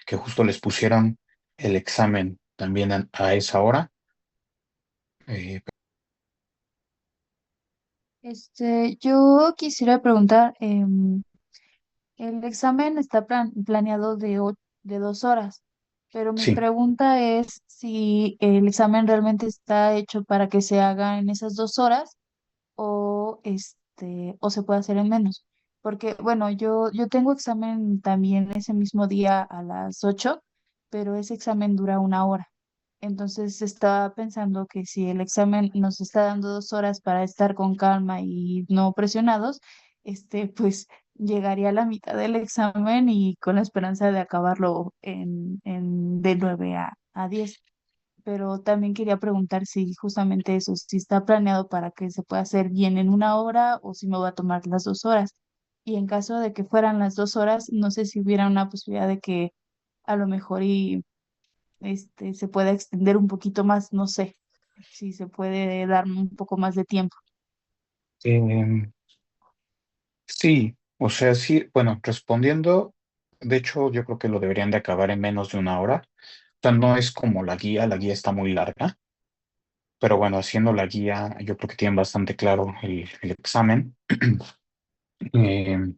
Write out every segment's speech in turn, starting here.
que justo les pusieron el examen también a esa hora. Eh, Yo quisiera preguntar, el examen está planeado de 2 horas, pero mi sí, pregunta es si el examen realmente está hecho para que se haga en esas 2 horas o se puede hacer en menos. Porque, bueno, yo tengo examen también ese mismo día a las 8, pero ese examen dura 1 hora. Entonces estaba pensando que si el examen nos está dando 2 horas para estar con calma y no presionados, pues llegaría a la mitad del examen y con la esperanza de acabarlo de 9 a 10. Pero también quería preguntar si justamente eso, si está planeado para que se pueda hacer bien en 1 hora o si me va a tomar las 2 horas. Y en caso de que fueran las 2 horas, no sé si hubiera una posibilidad de que a lo mejor se pueda extender un poquito más, no sé, si se puede dar un poco más de tiempo. em, sí, o sea, sí, bueno, respondiendo, de hecho, yo creo que lo deberían de acabar en menos de una hora. O sea, no es como la guía está muy larga, pero bueno, haciendo la guía, yo creo que tienen bastante claro el examen. Em,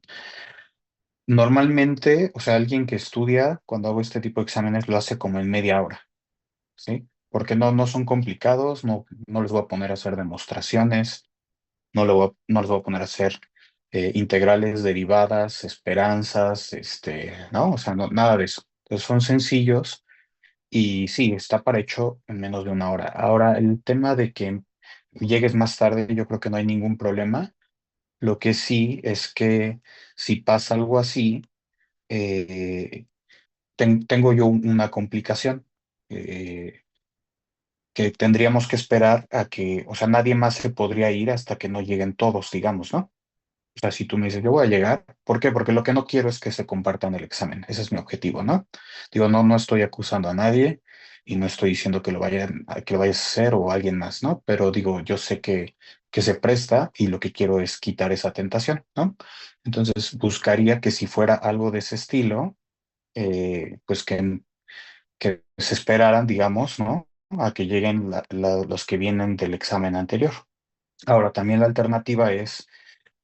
Normalmente, o sea, alguien que estudia, cuando hago este tipo de exámenes, lo hace como en media hora, ¿sí? Porque no son complicados, no les voy a poner a hacer demostraciones, no les voy a poner a hacer integrales, derivadas, esperanzas, ¿no? O sea, nada de eso. Entonces son sencillos y sí, está para hecho en menos de una hora. Ahora, el tema de que llegues más tarde, yo creo que no hay ningún problema. Lo que sí es que si pasa algo así, eh, tengo yo una complicación. eh, que tendríamos que esperar a que, o sea, nadie más se podría ir hasta que no lleguen todos, digamos, ¿no? O sea, si tú me dices, yo voy a llegar, ¿por qué? Porque lo que no quiero es que se compartan el examen. Ese es mi objetivo, ¿no? Digo, no estoy acusando a nadie y no estoy diciendo que lo vayas a hacer o alguien más, ¿no? Pero digo, yo sé que se presta y lo que quiero es quitar esa tentación, ¿no? Entonces, buscaría que si fuera algo de ese estilo, pues que se esperaran, digamos, ¿no? A que lleguen los que vienen del examen anterior. Ahora, también la alternativa es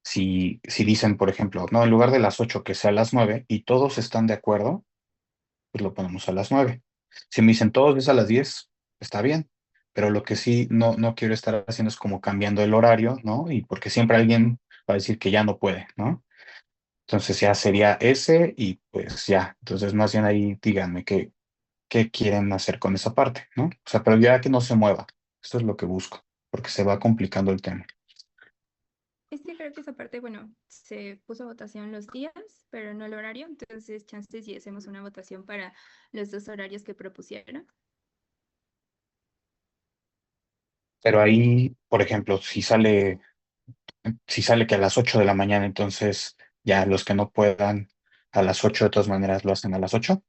si dicen, por ejemplo, no, en lugar de las 8 que sea a las 9 y todos están de acuerdo, pues lo ponemos a las 9. Si me dicen todos es a las 10 está bien, pero lo que sí no quiero estar haciendo es como cambiando el horario, ¿no? Y porque siempre alguien va a decir que ya no puede, ¿no? Entonces ya sería ese y pues ya. Entonces más bien ahí díganme qué quieren hacer con esa parte, ¿no? O sea, pero ya que no se mueva. Esto es lo que busco, porque se va complicando el tema. Es que creo que esa parte, bueno, se puso a votación los días, pero no el horario. Entonces, chances si hacemos una votación para los dos horarios que propusieron. Pero ahí, por ejemplo, si sale que a las 8 de la mañana, entonces ya los que no puedan a las 8 de todas maneras lo hacen a las 8.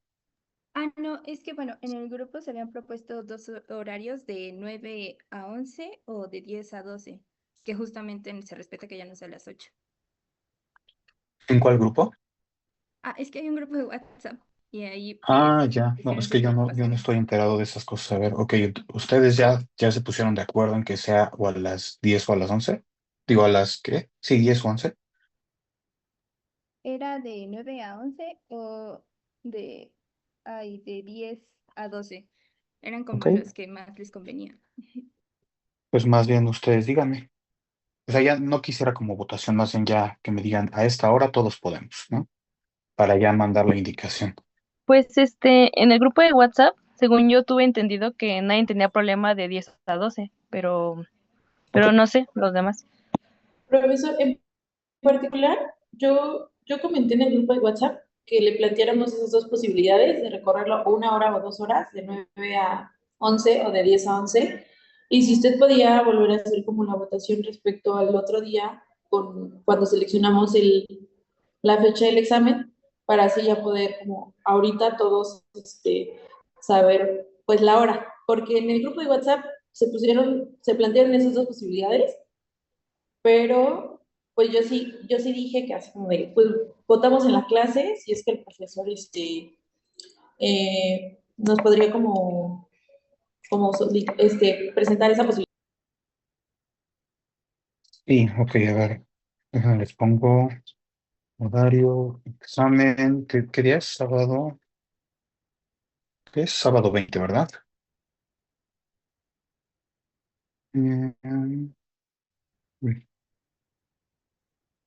Ah, no, es que bueno, en el grupo se habían propuesto dos horarios de 9 a 11 o de 10 a 12, que justamente se respeta que ya no sea a las 8. ¿En cuál grupo? Ah, es que hay un grupo de WhatsApp y ahí Ah, ya. No, pusieron es que sus yo no preocupaciones. estoy enterado de esas cosas. A ver, ok, ustedes ya se pusieron de acuerdo en que sea o a las 10 o a las 11. Digo, ¿a las qué? Sí, 10 o 11. ¿Era de 9 a 11 o de, de 10 a 12? Eran Ok, como los que más les convenía. pues más bien ustedes díganme. O sea, ya no quisiera como votación, más bien ya que me digan a esta hora todos podemos, ¿no? Para ya mandar la indicación. Pues en el grupo de WhatsApp, según yo tuve entendido que nadie tenía problema de 10 a 12, Ok. pero no sé, los demás. Profesor, en particular, yo comenté en el grupo de WhatsApp que le planteáramos esas dos posibilidades de recorrerlo 1 hora o 2 horas, de 9 a 11 o de 10 a 11. Y si usted podía volver a hacer como la votación respecto al otro día, cuando seleccionamos la fecha del examen, para así ya poder como ahorita todos saber pues la hora. Porque en el grupo de WhatsApp se plantearon esas dos posibilidades, pero pues yo sí dije que así como de, pues votamos en la clase, si es que el profesor nos podría presentar esa posibilidad. Sí, ok, a ver. Les pongo horario, examen. ¿Qué día es? Sábado. ¿Qué es? Sábado 20, ¿verdad? Mm,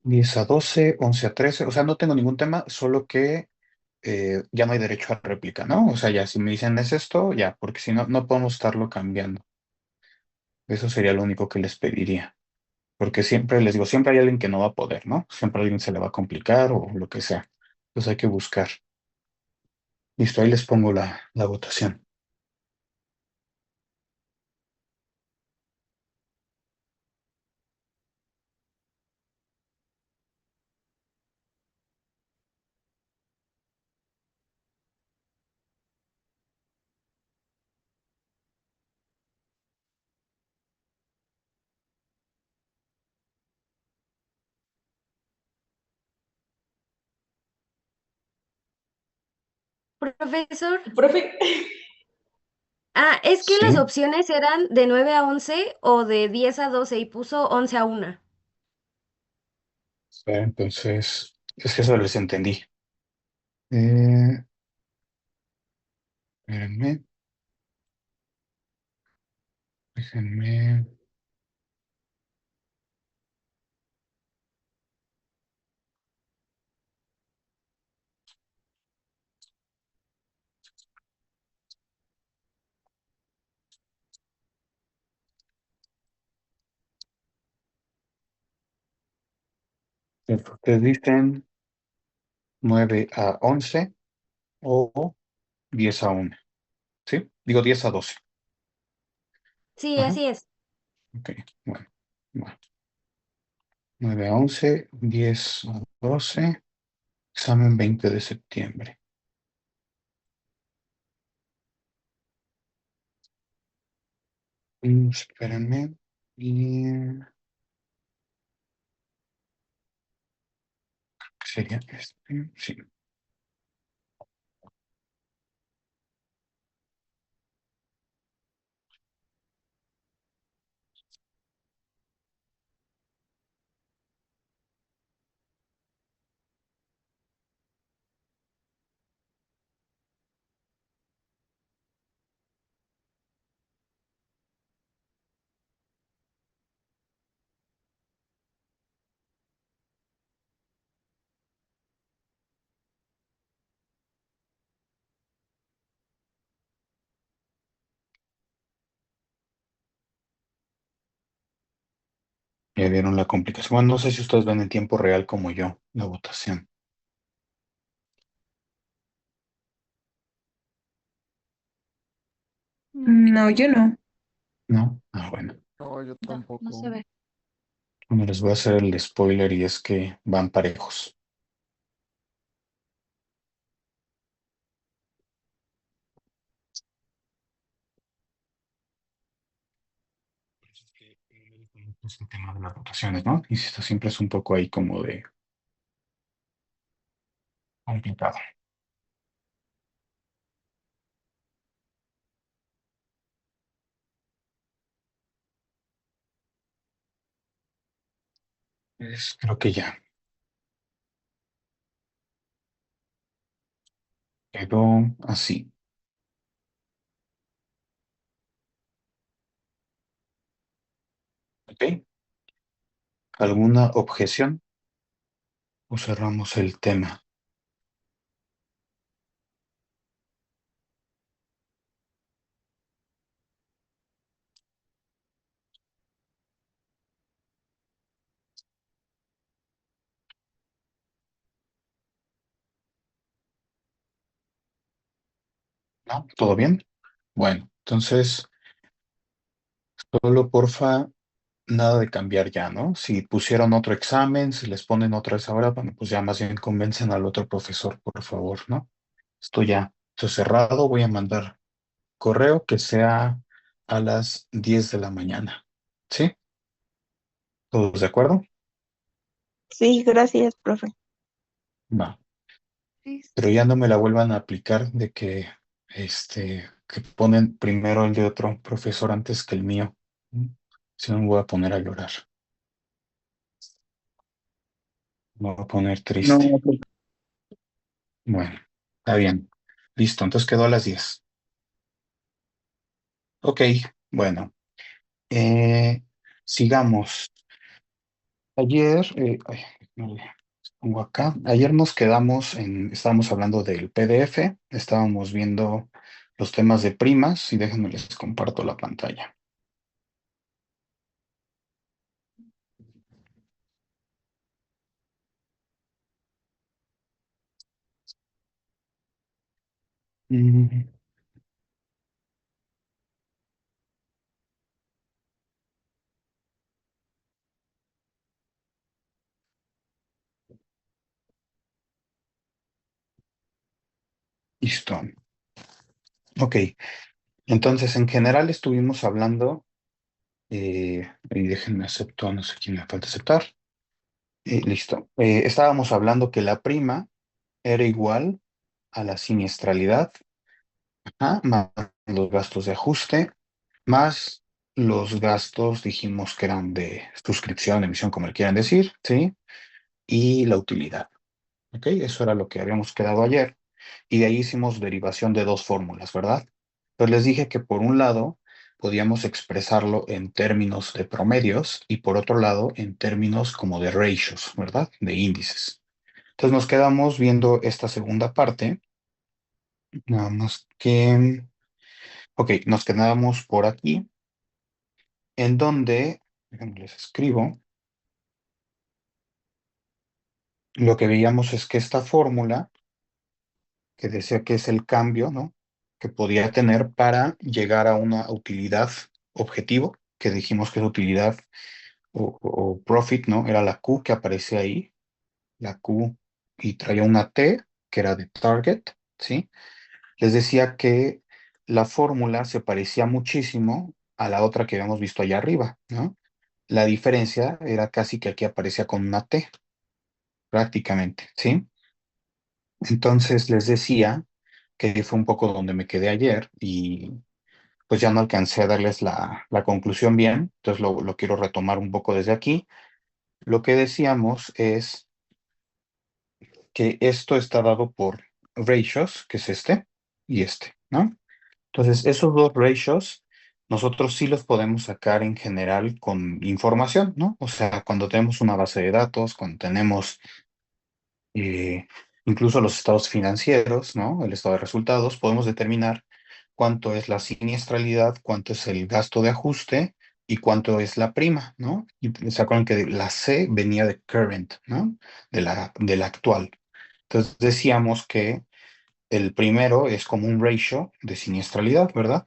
10 a 12, 11 a 13. O sea, no tengo ningún tema, solo que ya no hay derecho a réplica, ¿no? O sea, ya si me dicen es esto, ya, porque si no, no podemos estarlo cambiando. Eso sería lo único que les pediría. Porque siempre les digo, siempre hay alguien que no va a poder, ¿no? Siempre a alguien se le va a complicar o lo que sea. Entonces hay que buscar. Listo, ahí les pongo la votación. Profesor, Profe, es que las Sí, opciones eran de 9 a 11 o de 10 a 12 y puso 11 a 1. entonces, es que eso les entendí. Eh, Espérenme, déjenme. Ustedes dicen 9 a 11 o 10 a 1. ¿Sí? Digo 10 a 12. Sí, Ajá, así es. ok, bueno. Bueno. 9 a 11, 10 a 12, examen 20 de septiembre. Espérenme. Y ¿qué sería este? Sí. Ya vieron la complicación. Bueno, no sé si ustedes ven en tiempo real como yo la votación. No, yo no. ¿No? Ah, bueno. No, yo No, no tampoco. se ve. Bueno, les voy a hacer el spoiler y es que van parejos. Por eso es que es el tema de las votaciones, ¿no? Insisto, siempre es un poco ahí como de complicado. Creo que ya quedó así. ¿Ok? ¿Alguna objeción o cerramos el tema? ¿No? ¿Todo bien? Bueno, entonces, solo porfa, nada de cambiar ya, ¿no? Si pusieron otro examen, si les ponen otra vez ahora, bueno, pues ya más bien convencen al otro profesor, por favor, ¿no? Esto ya, esto es cerrado, voy a mandar correo que sea a las 10 de la mañana. ¿Sí? ¿Todos de acuerdo? Sí, gracias, profe. Va. pero ya no me la vuelvan a aplicar de que ponen primero el de otro profesor antes que el mío. Si no me voy a poner a llorar. Me voy a poner triste. No, pues, Bueno, está bien. Listo, entonces quedó a las 10. Ok, bueno. eh, sigamos. Ayer, no le pongo acá. Ayer nos quedamos estábamos hablando del PDF, estábamos viendo los temas de primas y déjenme les comparto la pantalla. Mm, listo. Ok, entonces en general estuvimos hablando, y déjenme aceptar, no sé quién me falta aceptar. Listo. Estábamos hablando que la prima era igual a la siniestralidad, más los gastos de ajuste, más los gastos, dijimos que eran de suscripción, emisión, como le quieran decir, ¿sí? Y la utilidad, ¿ok? Eso era lo que habíamos quedado ayer. Y de ahí hicimos derivación de dos fórmulas, ¿verdad? Pues les dije que por un lado podíamos expresarlo en términos de promedios y por otro lado en términos como de ratios, ¿verdad? De índices. Entonces nos quedamos viendo esta segunda parte, nada más que, ok, nos quedamos por aquí, en donde, déjenme les escribo, lo que veíamos es que esta fórmula, que decía que es el cambio, ¿no? Que podía tener para llegar a una utilidad objetivo, que dijimos que es utilidad o profit, ¿no? Era la Q que aparece ahí, la Q, y traía una T, que era de target, ¿sí? Les decía que la fórmula se parecía muchísimo a la otra que habíamos visto allá arriba, ¿no? La diferencia era casi que aquí aparecía con una T, prácticamente, ¿sí? Entonces les decía que fue un poco donde me quedé ayer y pues ya no alcancé a darles la conclusión bien, entonces lo quiero retomar un poco desde aquí. Lo que decíamos es que esto está dado por ratios, que es y ¿no? Entonces, esos dos ratios, nosotros sí los podemos sacar en general con información, ¿no? O sea, cuando tenemos una base de datos, cuando tenemos eh, incluso los estados financieros, ¿no? El estado de resultados, podemos determinar cuánto es la siniestralidad, cuánto es el gasto de ajuste y cuánto es la prima, ¿no? Y se acuerdan que la C venía de current, ¿no? De la actual. Entonces decíamos que el primero es como un ratio de siniestralidad, ¿verdad?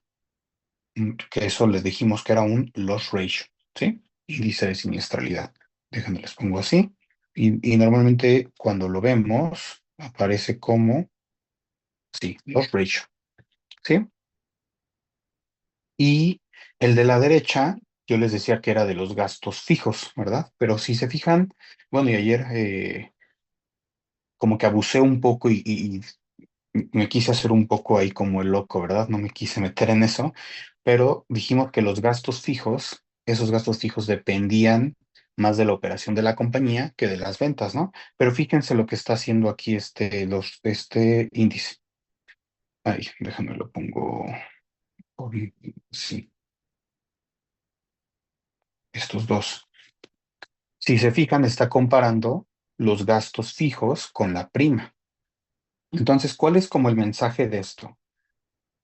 Que eso les dijimos que era un loss ratio, ¿sí? Índice de siniestralidad. Déjenme les pongo así. Y normalmente cuando lo vemos aparece como, sí, loss ratio, ¿sí? Y el de la derecha, yo les decía que era de los gastos fijos, ¿verdad? Pero si se fijan, bueno, y ayer como que abusé un poco y me quise hacer un poco ahí como el loco, ¿verdad? No me quise meter en eso, pero dijimos que los gastos fijos, esos gastos fijos dependían más de la operación de la compañía que de las ventas, ¿no? Pero fíjense lo que está haciendo aquí este índice. Ahí, déjame lo pongo. por- Sí, estos dos. Si se fijan, está comparando los gastos fijos con la prima. Entonces, ¿cuál es como el mensaje de esto?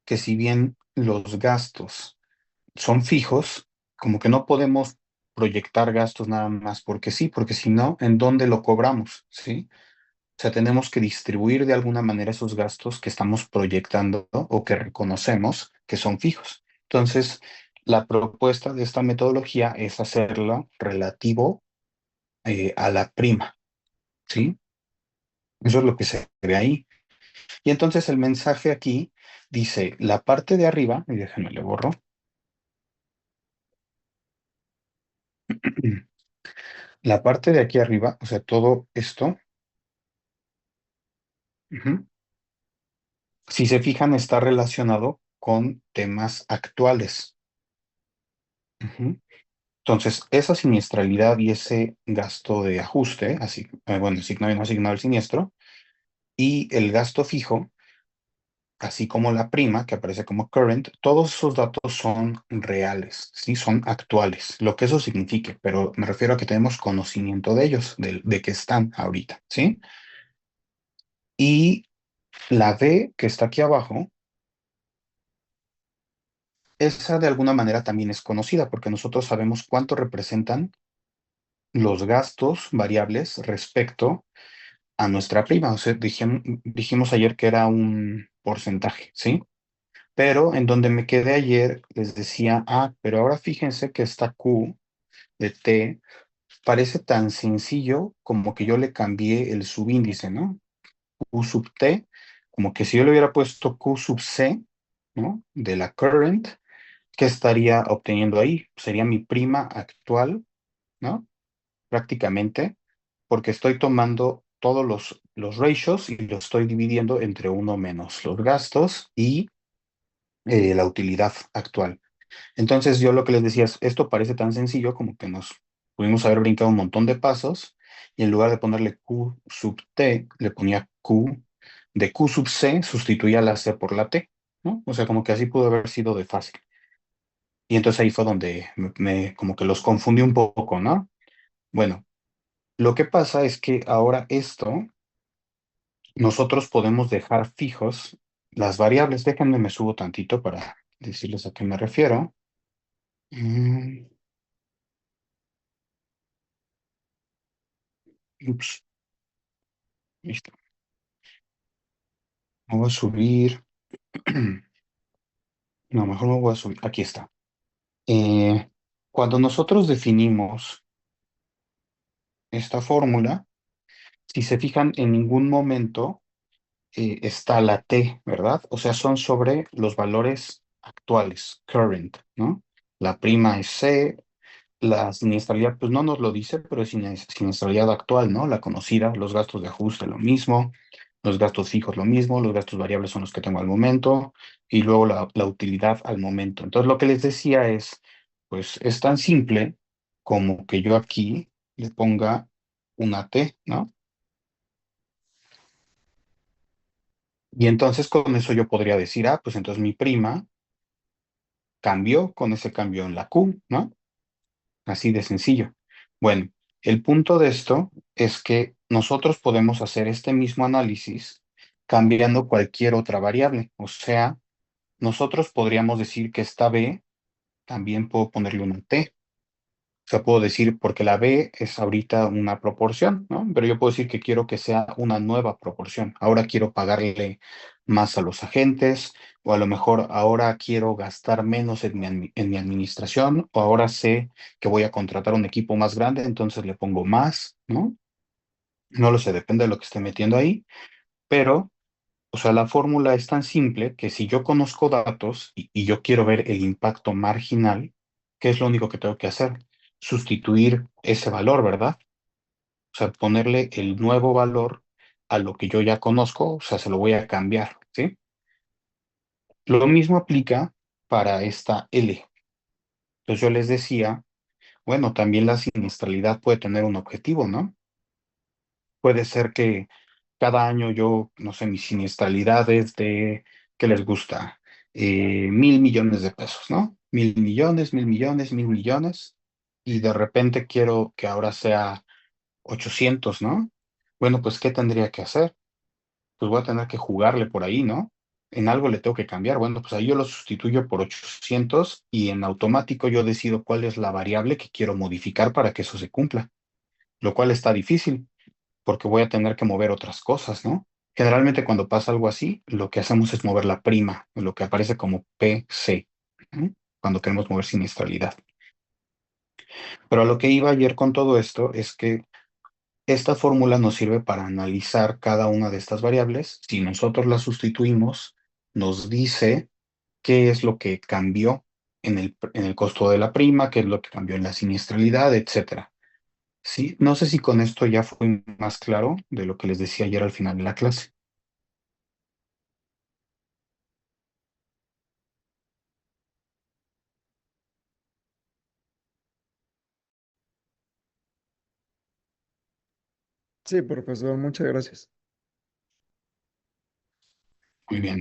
Que si bien los gastos son fijos, como que no podemos proyectar gastos nada más porque sí, porque si no, ¿en dónde lo cobramos? ¿Sí? O sea, tenemos que distribuir de alguna manera esos gastos que estamos proyectando, ¿no? O que reconocemos que son fijos. Entonces, la propuesta de esta metodología es hacerlo relativo a la prima, ¿sí? Eso es lo que se ve ahí. Y entonces el mensaje aquí dice, la parte de arriba, y déjenme le borro, la parte de aquí arriba, o sea, todo esto, Ujú. Si se fijan, está relacionado con temas actuales. Ujú. Entonces, esa siniestralidad y ese gasto de ajuste, así, bueno, asignado y no asignado al siniestro, y el gasto fijo, así como la prima, que aparece como current, todos esos datos son reales, ¿sí? Son actuales, lo que eso signifique, pero me refiero a que tenemos conocimiento de ellos, de que están ahorita, ¿sí? Y la D, que está aquí abajo, esa de alguna manera también es conocida, porque nosotros sabemos cuánto representan los gastos variables respecto a nuestra prima. O sea, dijimos ayer que era un porcentaje, ¿sí? Pero en donde me quedé ayer les decía, pero ahora fíjense que esta Q de T parece tan sencillo como que yo le cambié el subíndice, ¿no? Q sub T, como que si yo le hubiera puesto Q sub C, ¿no? De la current, ¿qué estaría obteniendo ahí? Sería mi prima actual, ¿no? Prácticamente, porque estoy tomando todos los ratios y los estoy dividiendo entre uno menos los gastos y la utilidad actual. Entonces yo lo que les decía es, esto parece tan sencillo como que nos pudimos haber brincado un montón de pasos y en lugar de ponerle Q sub T, le ponía Q de Q sub C, sustituía la C por la T, ¿no? O sea, como que así pudo haber sido de fácil. Y entonces ahí fue donde como que los confundí un poco, ¿no? Bueno, lo que pasa es que ahora esto, nosotros podemos dejar fijos las variables. Déjenme, me subo tantito para decirles a qué me refiero. Mm, Ups, listo. Me voy a subir. No, mejor me voy a subir. Aquí está. Eh, Cuando nosotros definimos esta fórmula, si se fijan, en ningún momento está la T, ¿verdad? O sea, son sobre los valores actuales, current, ¿no? La prima es C, la siniestralidad, pues no nos lo dice, pero es siniestralidad actual, ¿no? La conocida, los gastos de ajuste, lo mismo, los gastos fijos, lo mismo, los gastos variables son los que tengo al momento, y luego la utilidad al momento. Entonces, lo que les decía es, pues es tan simple como que yo aquí le ponga una T, ¿no? Y entonces con eso yo podría decir, pues entonces mi prima cambió con ese cambio en la Q, ¿no? Así de sencillo. Bueno, el punto de esto es que nosotros podemos hacer este mismo análisis cambiando cualquier otra variable. O sea, nosotros podríamos decir que esta B también puedo ponerle una T. O sea, puedo decir, porque la B es ahorita una proporción, ¿no? Pero yo puedo decir que quiero que sea una nueva proporción. Ahora quiero pagarle más a los agentes, o a lo mejor ahora quiero gastar menos en mi administración, o ahora sé que voy a contratar un equipo más grande, entonces le pongo más, ¿no? No lo sé, depende de lo que esté metiendo ahí, pero, o sea, la fórmula es tan simple que si yo conozco datos y yo quiero ver el impacto marginal, ¿qué es lo único que tengo que hacer? Sustituir ese valor, ¿verdad? O sea, ponerle el nuevo valor a lo que yo ya conozco, o sea, se lo voy a cambiar, ¿sí? Lo mismo aplica para esta L. Entonces yo les decía, bueno, también la siniestralidad puede tener un objetivo, ¿no? Puede ser que cada año yo, no sé, mi siniestralidad es de, ¿qué les gusta? 1.000 millones de pesos, ¿no? 1.000 millones, 1.000 millones, 1.000 millones, y de repente quiero que ahora sea 800, ¿no? Bueno, pues, ¿qué tendría que hacer? Pues voy a tener que jugarle por ahí, ¿no? En algo le tengo que cambiar. Bueno, pues ahí yo lo sustituyo por 800 y en automático yo decido cuál es la variable que quiero modificar para que eso se cumpla, lo cual está difícil porque voy a tener que mover otras cosas, ¿no? Generalmente cuando pasa algo así, lo que hacemos es mover la prima, lo que aparece como PC, ¿no? Cuando queremos mover siniestralidad. Pero a lo que iba ayer con todo esto es que esta fórmula nos sirve para analizar cada una de estas variables. Si nosotros las sustituimos, nos dice qué es lo que cambió en el costo de la prima, qué es lo que cambió en la siniestralidad, etcétera. Sí, no sé si con esto ya fue más claro de lo que les decía ayer al final de la clase. Sí, profesor, muchas gracias. Muy bien.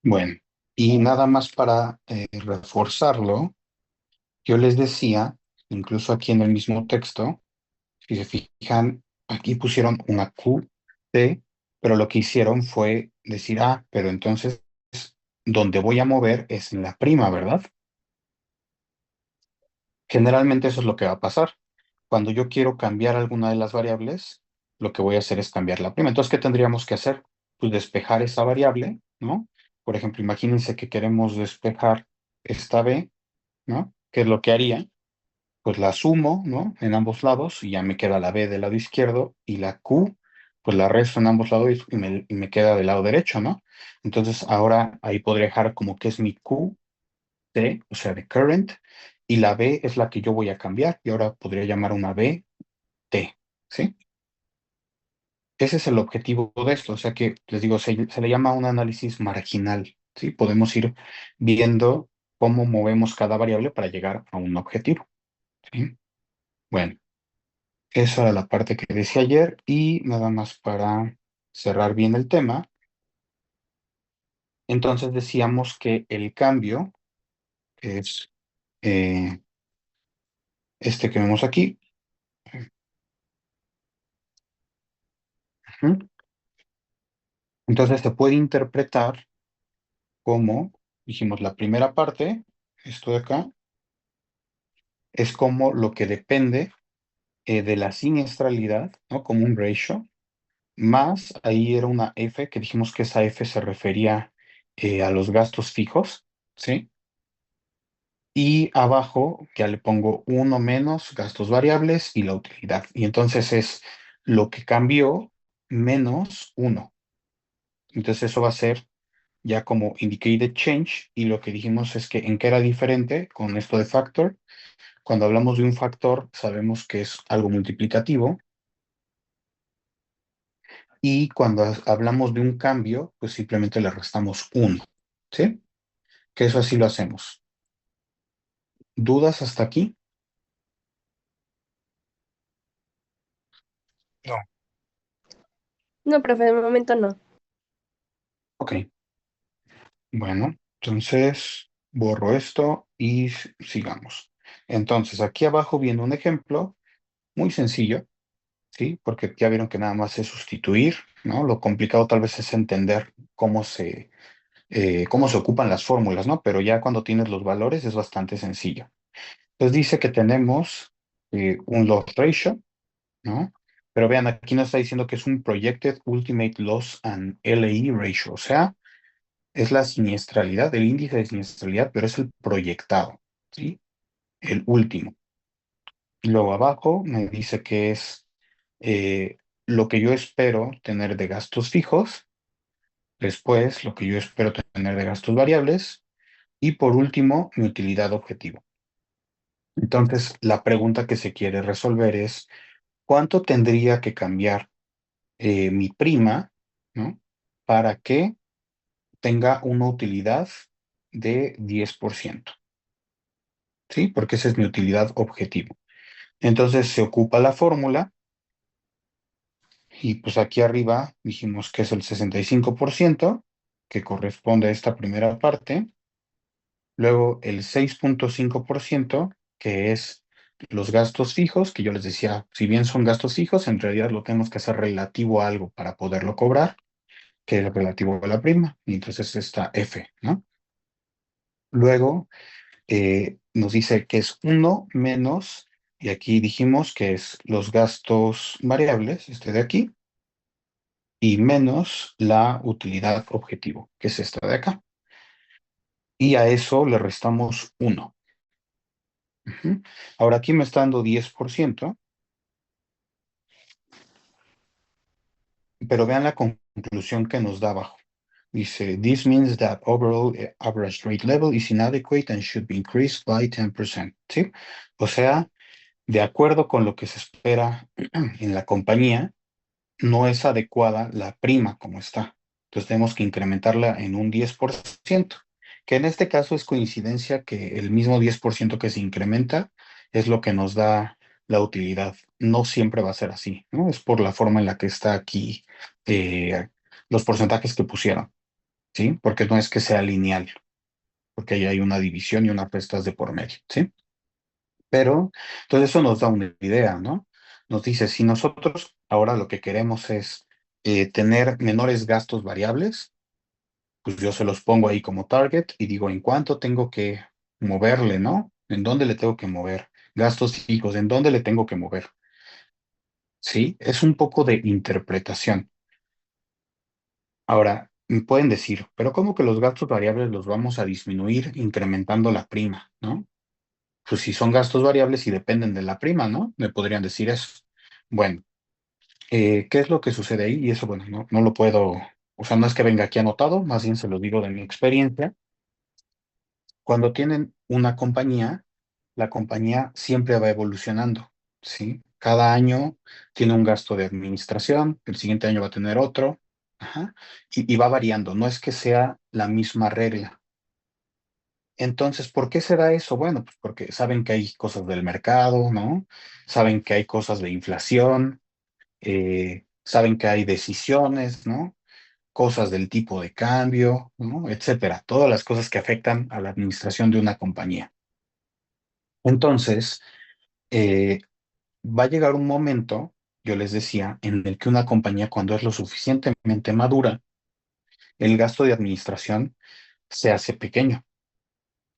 Bueno, y nada más para reforzarlo, yo les decía, incluso aquí en el mismo texto, si se fijan, aquí pusieron una Q, T, pero lo que hicieron fue decir, ah, pero entonces donde voy a mover es en la prima, ¿verdad? Generalmente eso es lo que va a pasar. Cuando yo quiero cambiar alguna de las variables, lo que voy a hacer es cambiar la prima. Entonces, ¿qué tendríamos que hacer? Pues despejar esa variable, ¿no? Por ejemplo, imagínense que queremos despejar esta b, ¿no? ¿Qué es lo que haría? Pues la sumo, ¿no? En ambos lados y ya me queda la b del lado izquierdo y la q, pues la resto en ambos lados y me queda del lado derecho, ¿no? Entonces, ahora ahí podría dejar como que es mi q, T, o sea, de current, y la B es la que yo voy a cambiar, y ahora podría llamar una B, T, ¿sí? Ese es el objetivo de esto, o sea que, les digo, se le llama un análisis marginal, ¿sí? Podemos ir viendo cómo movemos cada variable para llegar a un objetivo, ¿sí? Bueno, esa era la parte que decía ayer, y nada más para cerrar bien el tema, entonces decíamos que el cambio, que es este que vemos aquí, ¿sí? Entonces se puede interpretar como, dijimos, la primera parte, esto de acá, es como lo que depende de la siniestralidad, ¿no? Como un ratio, más ahí era una F, que dijimos que esa F se refería a los gastos fijos, ¿sí? Y abajo ya le pongo uno menos gastos variables y la utilidad. Y entonces es lo que cambió menos uno. Entonces eso va a ser ya como indicated change, y lo que dijimos es que en qué era diferente con esto de factor. Cuando hablamos de un factor, sabemos que es algo multiplicativo, y cuando hablamos de un cambio, pues simplemente le restamos uno, ¿sí? Que eso así lo hacemos. ¿Dudas hasta aquí? No. No, profe, de momento no. Ok, bueno, entonces borro esto y sigamos. Entonces, aquí abajo viene un ejemplo muy sencillo, ¿sí? Porque ya vieron que nada más es sustituir, ¿no? Lo complicado tal vez es entender cómo se ocupan las fórmulas, ¿no? Pero ya cuando tienes los valores es bastante sencillo. Entonces dice que tenemos un loss ratio, ¿no? Pero vean, aquí nos está diciendo que es un Projected Ultimate Loss and LAE Ratio, o sea, es la siniestralidad, el índice de siniestralidad, pero es el proyectado, ¿sí? El último. Y luego abajo me dice que es eh, lo que yo espero tener de gastos fijos, después lo que yo espero tener de gastos variables, y por último mi utilidad objetivo. Entonces, la pregunta que se quiere resolver es, ¿cuánto tendría que cambiar mi prima, ¿no? Para que tenga una utilidad de 10%? ¿Sí? Porque esa es mi utilidad objetivo. Entonces, se ocupa la fórmula. Y pues aquí arriba dijimos que es el 65%, que corresponde a esta primera parte. Luego el 6,5%, que es los gastos fijos, que yo les decía, si bien son gastos fijos, en realidad lo tenemos que hacer relativo a algo para poderlo cobrar, que es relativo a la prima. Y entonces está F, ¿no? Luego nos dice que es uno menos, y aquí dijimos que es los gastos variables, este de aquí, y menos la utilidad objetivo, que es esta de acá. Y a eso le restamos 1. Ahora aquí me está dando 10%, pero vean la conclusión que nos da abajo. Dice, this means that overall average rate level is inadequate and should be increased by 10%. ¿Sí? O sea, de acuerdo con lo que se espera en la compañía, no es adecuada la prima como está. Entonces tenemos que incrementarla en un 10%, que en este caso es coincidencia que el mismo 10% que se incrementa es lo que nos da la utilidad. No siempre va a ser así, ¿no? Es por la forma en la que está aquí eh, los porcentajes que pusieron, ¿sí? Porque no es que sea lineal, porque ahí hay una división y unas restas de por medio, ¿sí? Pero, entonces eso nos da una idea, ¿no? Nos dice, si nosotros ahora lo que queremos es tener menores gastos variables, pues yo se los pongo ahí como target y digo, ¿en cuánto tengo que moverle, ¿no? ¿En dónde le tengo que mover? Gastos fijos, ¿en dónde le tengo que mover? Sí, es un poco de interpretación. Ahora, me pueden decir, pero ¿cómo que los gastos variables los vamos a disminuir incrementando la prima, ¿no? Pues si son gastos variables y dependen de la prima, ¿no? Me podrían decir eso. Bueno, ¿qué es lo que sucede ahí? Y eso, bueno, no lo puedo, o sea, no es que venga aquí anotado, más bien se lo digo de mi experiencia. Cuando tienen una compañía, la compañía siempre va evolucionando, ¿sí? Cada año tiene un gasto de administración, el siguiente año va a tener otro, ajá, y va variando, no es que sea la misma regla. Entonces, ¿por qué se da eso? Bueno, pues porque saben que hay cosas del mercado, ¿no? Saben que hay cosas de inflación, saben que hay decisiones, ¿no? Cosas del tipo de cambio, ¿no? Etcétera. Todas las cosas que afectan a la administración de una compañía. Entonces, eh, va a llegar un momento, yo les decía, en el que una compañía, cuando es lo suficientemente madura, el gasto de administración se hace pequeño.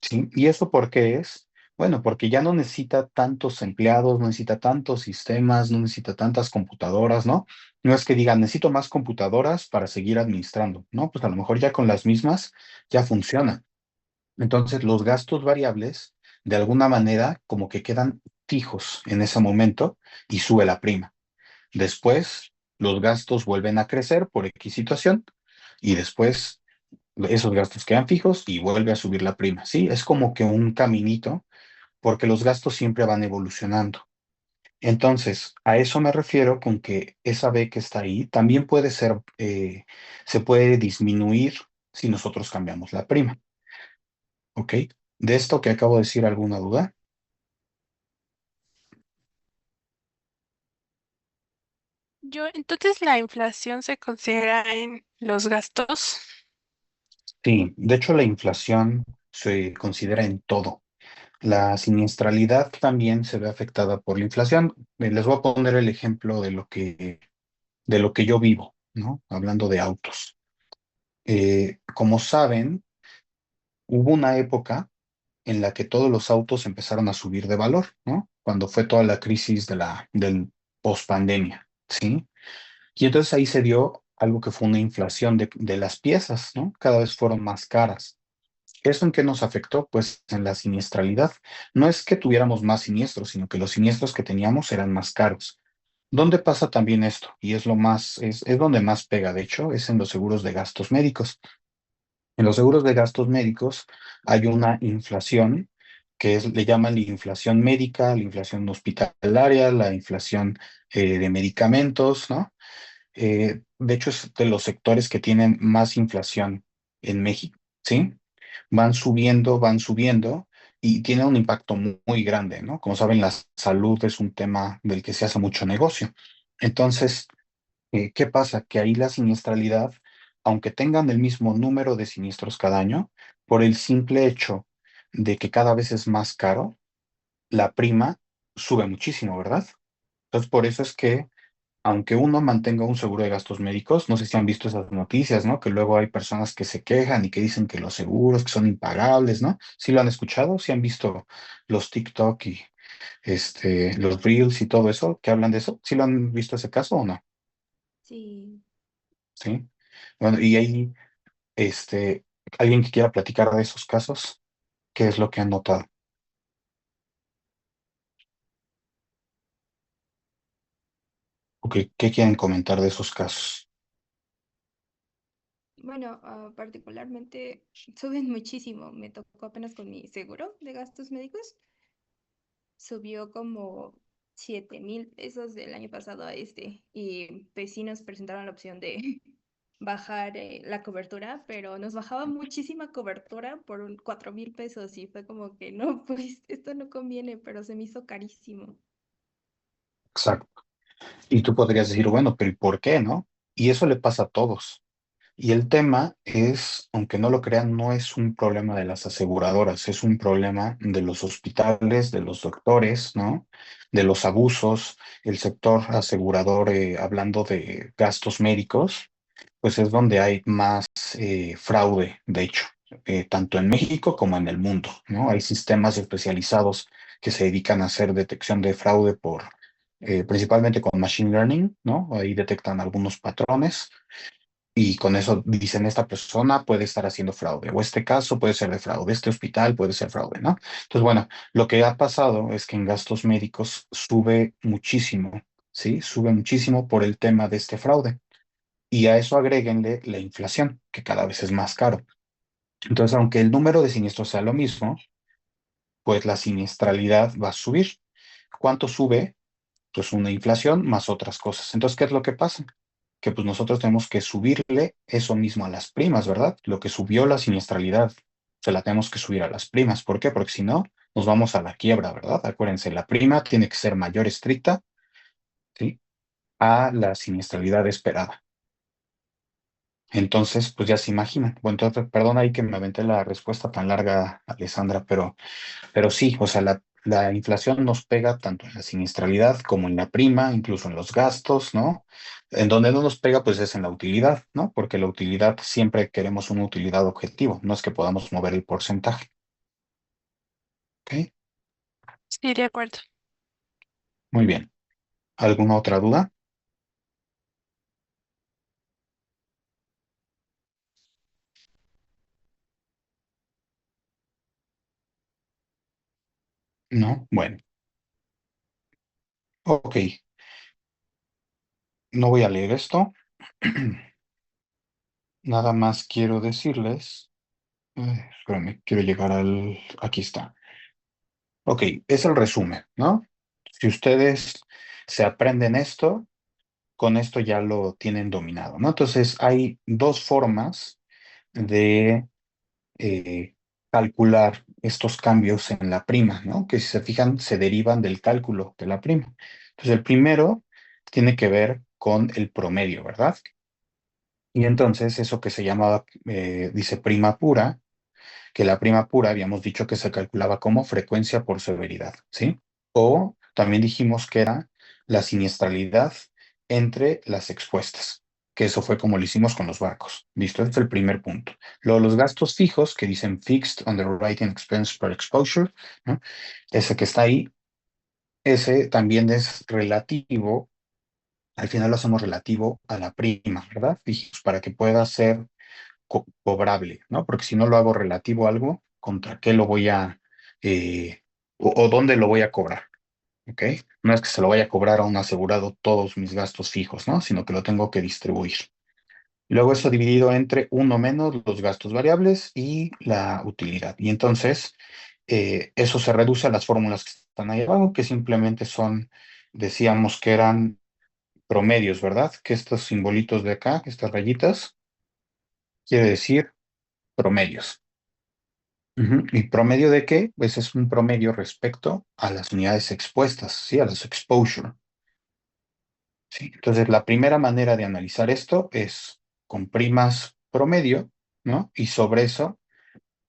¿Sí? ¿Y eso por qué es? Bueno, porque ya no necesita tantos empleados, no necesita tantos sistemas, no necesita tantas computadoras, ¿no? No es que digan, necesito más computadoras para seguir administrando, ¿no? Pues a lo mejor ya con las mismas ya funciona. Entonces, los gastos variables, de alguna manera, como que quedan fijos en ese momento y sube la prima. Después, los gastos vuelven a crecer por X situación y después esos gastos quedan fijos y vuelve a subir la prima, ¿sí? Es como que un caminito, porque los gastos siempre van evolucionando. Entonces, a eso me refiero con que esa B que está ahí también puede ser, se puede disminuir si nosotros cambiamos la prima, ¿ok? De esto que acabo de decir, ¿alguna duda? Entonces la inflación se considera en los gastos. Sí, de hecho la inflación se considera en todo. La siniestralidad también se ve afectada por la inflación. Les voy a poner el ejemplo de lo que yo vivo, ¿no? Hablando de autos. Como saben, hubo una época en la que todos los autos empezaron a subir de valor, ¿no? Cuando fue toda la crisis del post-pandemia, ¿sí? Y entonces ahí se dio algo que fue una inflación de las piezas, ¿no? Cada vez fueron más caras. ¿Eso en qué nos afectó? Pues en la siniestralidad. No es que tuviéramos más siniestros, sino que los siniestros que teníamos eran más caros. ¿Dónde pasa también esto? Y es lo más, es donde más pega, de hecho, es en los seguros de gastos médicos. En los seguros de gastos médicos hay una inflación que es, le llaman la inflación médica, la inflación hospitalaria, la inflación de medicamentos, ¿no? De hecho, es de los sectores que tienen más inflación en México, ¿sí? Van subiendo y tienen un impacto muy grande, ¿no? Como saben, la salud es un tema del que se hace mucho negocio. Entonces, ¿qué pasa? Que ahí la siniestralidad, aunque tengan el mismo número de siniestros cada año, por el simple hecho de que cada vez es más caro, la prima sube muchísimo, ¿verdad? Entonces, por eso es que, aunque uno mantenga un seguro de gastos médicos, no sé si han visto esas noticias, ¿no? Que luego hay personas que se quejan y que dicen que los seguros que son impagables, ¿no? ¿Sí lo han escuchado? ¿Sí han visto los TikTok y los Reels y todo eso que hablan de eso? ¿Sí lo han visto ese caso o no? Sí. Sí. Bueno, y ahí, este, alguien que quiera platicar de esos casos, ¿qué es lo que han notado? ¿O qué quieren comentar de esos casos? Bueno, particularmente suben muchísimo. Me tocó apenas con mi seguro de gastos médicos. Subió como 7,000 pesos del año pasado a este. Y vecinos presentaron la opción de bajar la cobertura, pero nos bajaba muchísima cobertura por 4,000 pesos. Y fue como que no, pues esto no conviene, pero se me hizo carísimo. Exacto. Y tú podrías decir, bueno, pero ¿y por qué, no? Y eso le pasa a todos. Y el tema es, aunque no lo crean, no es un problema de las aseguradoras, es un problema de los hospitales, de los doctores, ¿no? De los abusos, el sector asegurador, hablando de gastos médicos, pues es donde hay más fraude, de hecho, tanto en México como en el mundo, ¿no? Hay sistemas especializados que se dedican a hacer detección de fraude principalmente con machine learning, ¿no? Ahí detectan algunos patrones y con eso dicen, esta persona puede estar haciendo fraude, o este caso puede ser de fraude, este hospital puede ser fraude, ¿no? Entonces, bueno, lo que ha pasado es que en gastos médicos sube muchísimo, ¿sí? Sube muchísimo por el tema de este fraude. Y a eso agréguenle la inflación, que cada vez es más caro. Entonces, aunque el número de siniestros sea lo mismo, pues la siniestralidad va a subir. ¿Cuánto sube? Pues una inflación más otras cosas. Entonces, ¿qué es lo que pasa? Que pues nosotros tenemos que subirle eso mismo a las primas, ¿verdad? Lo que subió la siniestralidad, se la tenemos que subir a las primas. ¿Por qué? Porque si no, nos vamos a la quiebra, ¿verdad? Acuérdense, la prima tiene que ser mayor estricta, ¿sí? A la siniestralidad esperada. Entonces, pues ya se imaginan. Bueno, entonces, perdón ahí que me aventé la respuesta tan larga, Alessandra, pero sí, o sea, la inflación nos pega tanto en la siniestralidad como en la prima, incluso en los gastos, ¿no? En donde no nos pega, pues es en la utilidad, ¿no? Porque la utilidad siempre queremos una utilidad objetivo, no es que podamos mover el porcentaje, ¿ok? Sí, de acuerdo. Muy bien. ¿Alguna otra duda? No. Bueno, ok. No voy a leer esto. Nada más quiero decirles. Espérame, quiero llegar al. Aquí está. Ok, es el resumen, ¿no? Si ustedes se aprenden esto, con esto ya lo tienen dominado, ¿no? Entonces, hay dos formas de calcular estos cambios en la prima, ¿no? Que si se fijan, se derivan del cálculo de la prima. Entonces, el primero tiene que ver con el promedio, ¿verdad? Y entonces, eso que se llamaba, dice prima pura, que la prima pura habíamos dicho que se calculaba como frecuencia por severidad, ¿sí? O también dijimos que era la siniestralidad entre las expuestas, que eso fue como lo hicimos con los barcos. ¿Listo? Este es el primer punto. Luego los gastos fijos, que dicen fixed underwriting expense per exposure, ¿no? Ese que está ahí, ese también es relativo, al final lo hacemos relativo a la prima, ¿verdad? Dijimos, para que pueda ser cobrable, ¿no? Porque si no lo hago relativo a algo, ¿contra qué lo voy o dónde lo voy a cobrar? ¿Ok? No es que se lo vaya a cobrar a un asegurado todos mis gastos fijos, ¿no? Sino que lo tengo que distribuir. Luego eso dividido entre uno menos los gastos variables y la utilidad. Y entonces eso se reduce a las fórmulas que están ahí abajo, que simplemente son, decíamos que eran promedios, ¿verdad? Que estos simbolitos de acá, estas rayitas, quiere decir promedios. ¿Y promedio de qué? Pues es un promedio respecto a las unidades expuestas, ¿sí? A los exposure, ¿sí? Entonces, la primera manera de analizar esto es con primas promedio, ¿no? Y sobre eso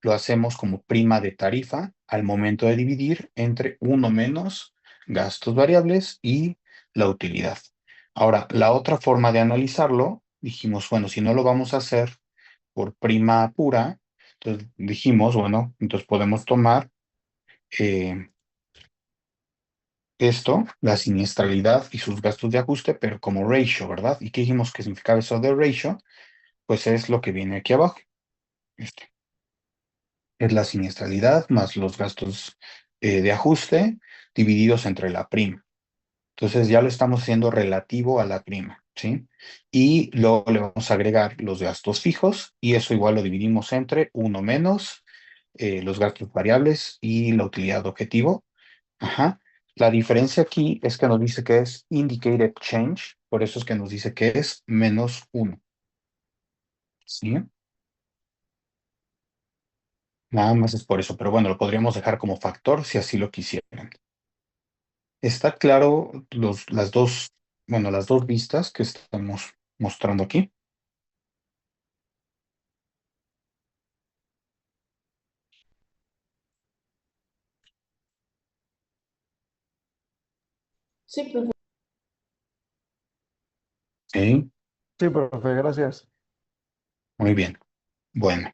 lo hacemos como prima de tarifa al momento de dividir entre uno menos gastos variables y la utilidad. Ahora, la otra forma de analizarlo, dijimos, bueno, si no lo vamos a hacer por prima pura, entonces dijimos, bueno, entonces podemos tomar eh, esto, la siniestralidad y sus gastos de ajuste, pero como ratio, ¿verdad? ¿Y qué dijimos que significaba eso de ratio? Pues es lo que viene aquí abajo. Esto es la siniestralidad más los gastos de ajuste divididos entre la prima. Entonces ya lo estamos haciendo relativo a la prima, ¿sí? Y luego le vamos a agregar los gastos fijos y eso igual lo dividimos entre uno menos los gastos variables y la utilidad objetivo. Ajá. La diferencia aquí es que nos dice que es indicated change, por eso es que nos dice que es menos uno. ¿Sí? Nada más es por eso, pero bueno, lo podríamos dejar como factor si así lo quisieran. ¿Está claro las dos, bueno, las dos vistas que estamos mostrando aquí? Sí, profe. Sí, Sí, profe, gracias. muy bien. Bueno,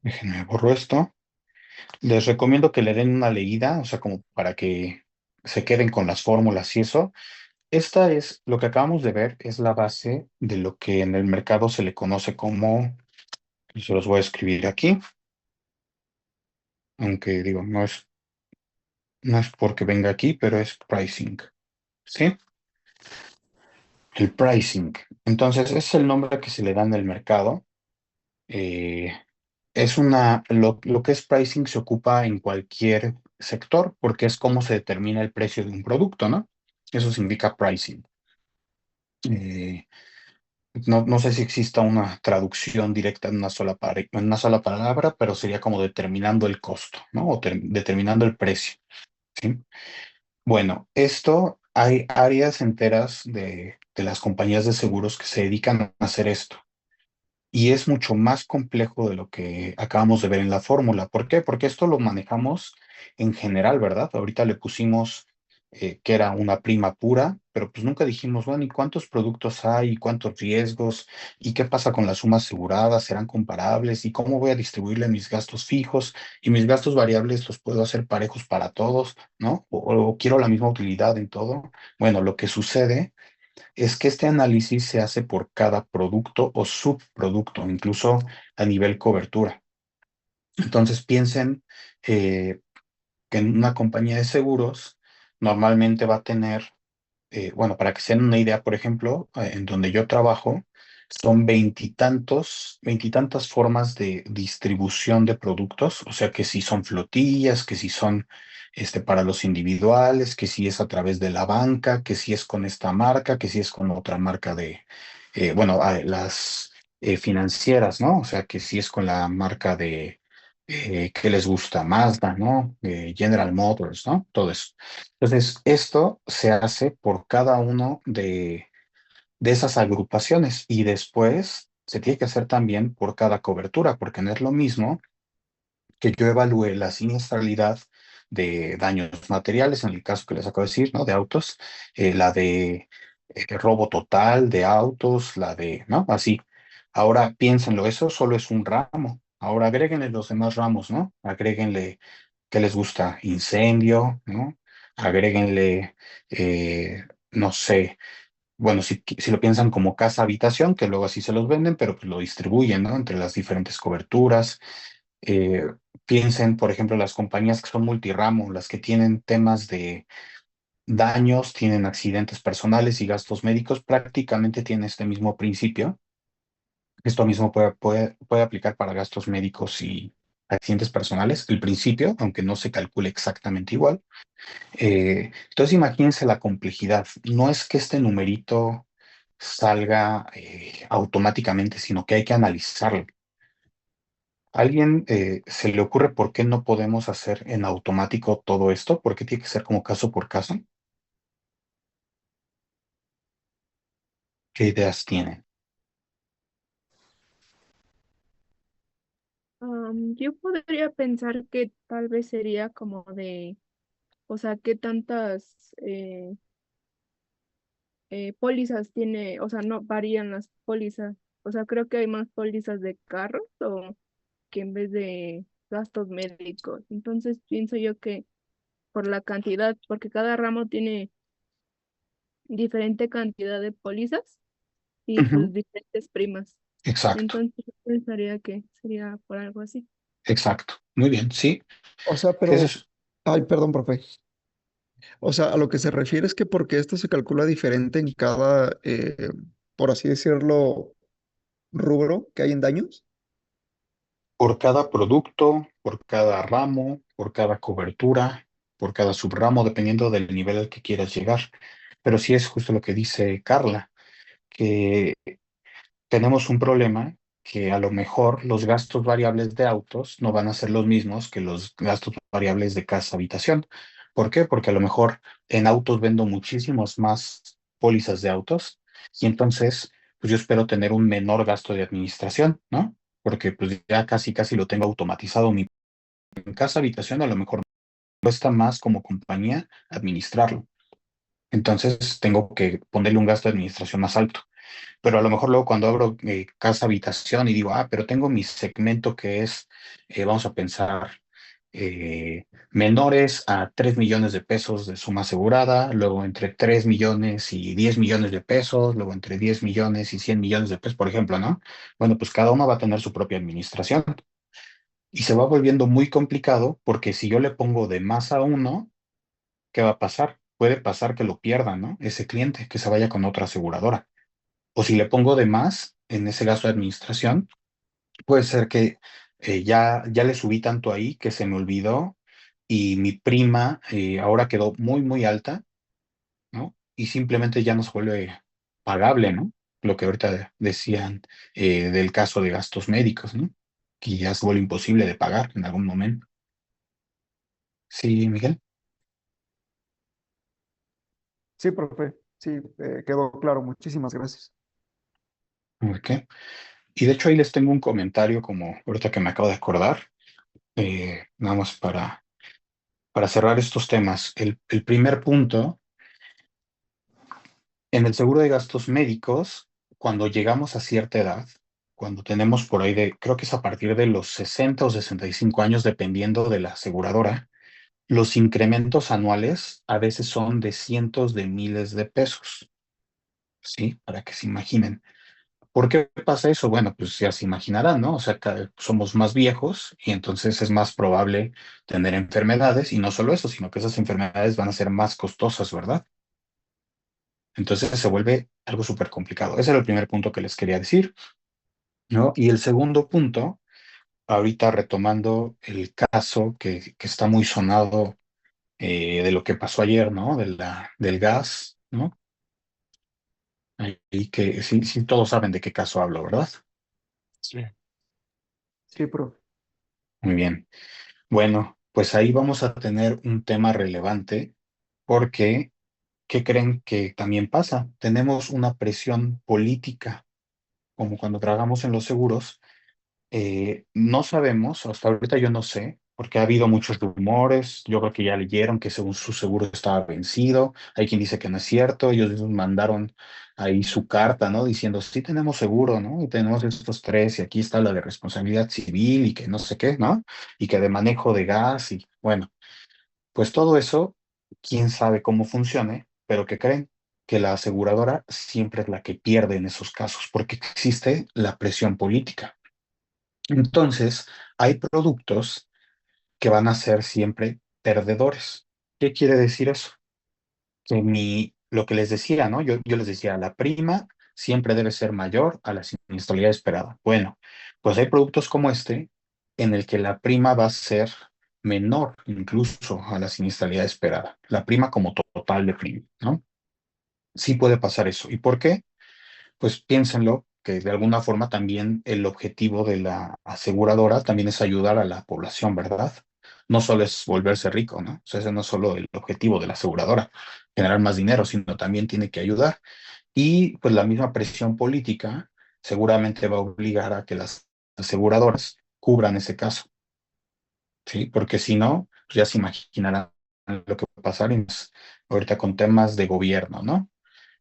déjenme borro esto. Les recomiendo que le den una leída, o sea, como para que se queden con las fórmulas y eso. Esta es, lo que acabamos de ver, es la base de lo que en el mercado se le conoce como, y se los voy a escribir aquí, aunque digo, no es porque venga aquí, pero es pricing, ¿sí? El pricing. Entonces, es el nombre que se le da en el mercado. Eh, lo que es pricing se ocupa en cualquier sector porque es cómo se determina el precio de un producto, ¿no? Eso significa pricing. Eh, no sé si exista una traducción directa en una sola palabra, pero sería como determinando el costo, ¿no? O determinando el precio, ¿sí? Bueno, esto hay áreas enteras de las compañías de seguros que se dedican a hacer esto. Y es mucho más complejo de lo que acabamos de ver en la fórmula. ¿Por qué? Porque esto lo manejamos en general, ¿verdad? Ahorita le pusimos que era una prima pura, pero pues nunca dijimos, bueno, ¿y cuántos productos hay? ¿Y cuántos riesgos? ¿Y qué pasa con las sumas aseguradas? ¿Serán comparables? ¿Y cómo voy a distribuirle mis gastos fijos? ¿Y mis gastos variables los puedo hacer parejos para todos? ¿No? O quiero la misma utilidad en todo. Bueno, lo que sucede es que este análisis se hace por cada producto o subproducto, incluso a nivel cobertura. Entonces piensen que en una compañía de seguros normalmente va a tener bueno, para que se den una idea, por ejemplo, en donde yo trabajo, son veintitantas formas de distribución de productos, o sea que si son flotillas, que si son para los individuales, que si es a través de la banca, que si es con esta marca, que si es con otra marca bueno, las financieras, ¿no? O sea que si es con la marca que les gusta, Mazda, ¿no? General Motors, ¿no? Todo eso. Entonces, esto se hace por cada uno de esas agrupaciones y después se tiene que hacer también por cada cobertura, porque no es lo mismo que yo evalúe la siniestralidad de daños materiales, en el caso que les acabo de decir, ¿no? De autos, la de robo total de autos, ¿no? Así. Ahora piénsenlo, eso solo es un ramo. Ahora agréguenle los demás ramos, ¿no? Agréguenle qué les gusta, incendio, ¿no? Agréguenle, no sé, bueno, si lo piensan como casa habitación, que luego así se los venden, pero pues lo distribuyen, ¿no? Entre las diferentes coberturas. Eh, Piensen, por ejemplo, las compañías que son multiramo, las que tienen temas de daños, tienen accidentes personales y gastos médicos, prácticamente tienen este mismo principio. Esto mismo puede aplicar para gastos médicos y accidentes personales, el principio, aunque no se calcule exactamente igual. Entonces imagínense la complejidad. No es que este numerito salga automáticamente, sino que hay que analizarlo. ¿A alguien se le ocurre por qué no podemos hacer en automático todo esto? ¿Por qué tiene que ser como caso por caso? ¿Qué ideas tienen? Yo podría pensar que tal vez sería como o sea, qué tantas pólizas tiene, o sea, no varían las pólizas. O sea, creo que hay más pólizas de carros o que en vez de gastos médicos. Entonces pienso yo que por la cantidad, porque cada ramo tiene diferente cantidad de pólizas y Ujú. pues diferentes primas. Exacto, Entonces yo pensaría que sería por algo así. exacto. Muy bien, sí. O sea, Eso pero, es ay, perdón, profe. O sea, a lo que se refiere es que porque esto se calcula diferente en cada, por así decirlo, rubro que hay en daños. por cada producto, por cada ramo, por cada cobertura, por cada subramo, dependiendo del nivel al que quieras llegar. Pero sí es justo lo que dice Carla, que tenemos un problema que a lo mejor los gastos variables de autos no van a ser los mismos que los gastos variables de casa habitación. ¿Por qué? Porque a lo mejor en autos vendo muchísimos más pólizas de autos y entonces pues yo espero tener un menor gasto de administración, ¿no? Porque pues ya casi casi lo tengo automatizado. En casa habitación a lo mejor cuesta más como compañía administrarlo. Entonces tengo que ponerle un gasto de administración más alto. Pero a lo mejor luego cuando abro casa habitación y digo, pero tengo mi segmento que es, vamos a pensar, menores a 3 millones de pesos de suma asegurada, luego entre 3 millones y 10 millones de pesos, luego entre 10 millones y 100 millones de pesos, por ejemplo, ¿no? Bueno, pues cada uno va a tener su propia administración y se va volviendo muy complicado porque si yo le pongo de más a uno, ¿qué va a pasar? Puede pasar que lo pierda, ¿no? Ese cliente, que se vaya con otra aseguradora. O si le pongo de más en ese gasto de administración, puede ser que ya le subí tanto ahí que se me olvidó y mi prima ahora quedó muy, muy alta, ¿no? Y simplemente ya no se vuelve pagable, ¿no? Lo que ahorita decían del caso de gastos médicos, ¿no? Que ya se vuelve imposible de pagar en algún momento. Sí, Miguel. Sí, profe, sí, quedó claro. Muchísimas gracias. Ok. Y de hecho ahí les tengo un comentario como ahorita que me acabo de acordar, nada más para cerrar estos temas. El primer punto, en el seguro de gastos médicos, cuando llegamos a cierta edad, cuando tenemos por ahí creo que es a partir de los 60 o 65 años, dependiendo de la aseguradora, los incrementos anuales a veces son de cientos de miles de pesos, ¿sí? Para que se imaginen. ¿Por qué pasa eso? Bueno, pues ya se imaginarán, ¿no? O sea, somos más viejos y entonces es más probable tener enfermedades y no solo eso, sino que esas enfermedades van a ser más costosas, ¿verdad? Entonces se vuelve algo súper complicado. Ese era el primer punto que les quería decir, ¿no? Y el segundo punto, ahorita retomando el caso que está muy sonado de lo que pasó ayer, ¿no? Del gas, ¿no? Y que sí, sí, todos saben de qué caso hablo, ¿verdad? Sí. Sí, profe. Muy bien. Bueno, pues ahí vamos a tener un tema relevante porque, ¿qué creen que también pasa? Tenemos una presión política, como cuando trabajamos en los seguros. No sabemos, hasta ahorita yo no sé, porque ha habido muchos rumores. Yo creo que ya leyeron que según su seguro estaba vencido. Hay quien dice que no es cierto. Ellos mismos mandaron ahí su carta, ¿no? Diciendo, sí tenemos seguro, ¿no? Y tenemos estos tres, y aquí está la de responsabilidad civil y que no sé qué, ¿no? Y que de manejo de gas, y bueno, pues todo eso, quién sabe cómo funcione, pero que creen que la aseguradora siempre es la que pierde en esos casos, porque existe la presión política. Entonces, hay productos que van a ser siempre perdedores. ¿Qué quiere decir eso? Que lo que les decía, ¿no? Yo les decía, la prima siempre debe ser mayor a la siniestralidad esperada. Bueno, pues hay productos como este en el que la prima va a ser menor incluso a la siniestralidad esperada. La prima como total de prima, ¿no? Sí puede pasar eso. ¿Y por qué? Pues piénsenlo, que de alguna forma también el objetivo de la aseguradora también es ayudar a la población, ¿verdad? No solo es volverse rico, ¿no? O sea, ese no es solo el objetivo de la aseguradora, generar más dinero, sino también tiene que ayudar. Y pues la misma presión política seguramente va a obligar a que las aseguradoras cubran ese caso, ¿sí? Porque si no, pues ya se imaginarán lo que va a pasar ahorita con temas de gobierno, ¿no?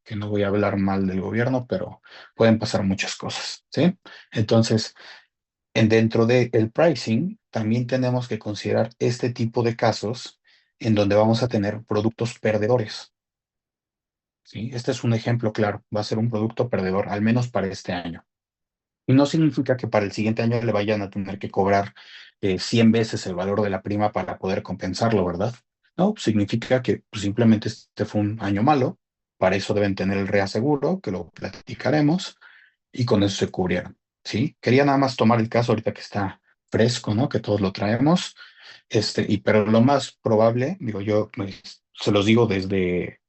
Que no voy a hablar mal del gobierno, pero pueden pasar muchas cosas, ¿sí? Entonces, dentro del pricing, también tenemos que considerar este tipo de casos en donde vamos a tener productos perdedores, ¿sí? Este es un ejemplo claro, va a ser un producto perdedor, al menos para este año. Y no significa que para el siguiente año le vayan a tener que cobrar 100 veces el valor de la prima para poder compensarlo, ¿verdad? No, significa que pues, simplemente este fue un año malo, para eso deben tener el reaseguro, que lo platicaremos, y con eso se cubrieron, ¿sí? Quería nada más tomar el caso ahorita que está fresco, ¿no? Que todos lo traemos, pero lo más probable, digo yo, pues, se los digo desde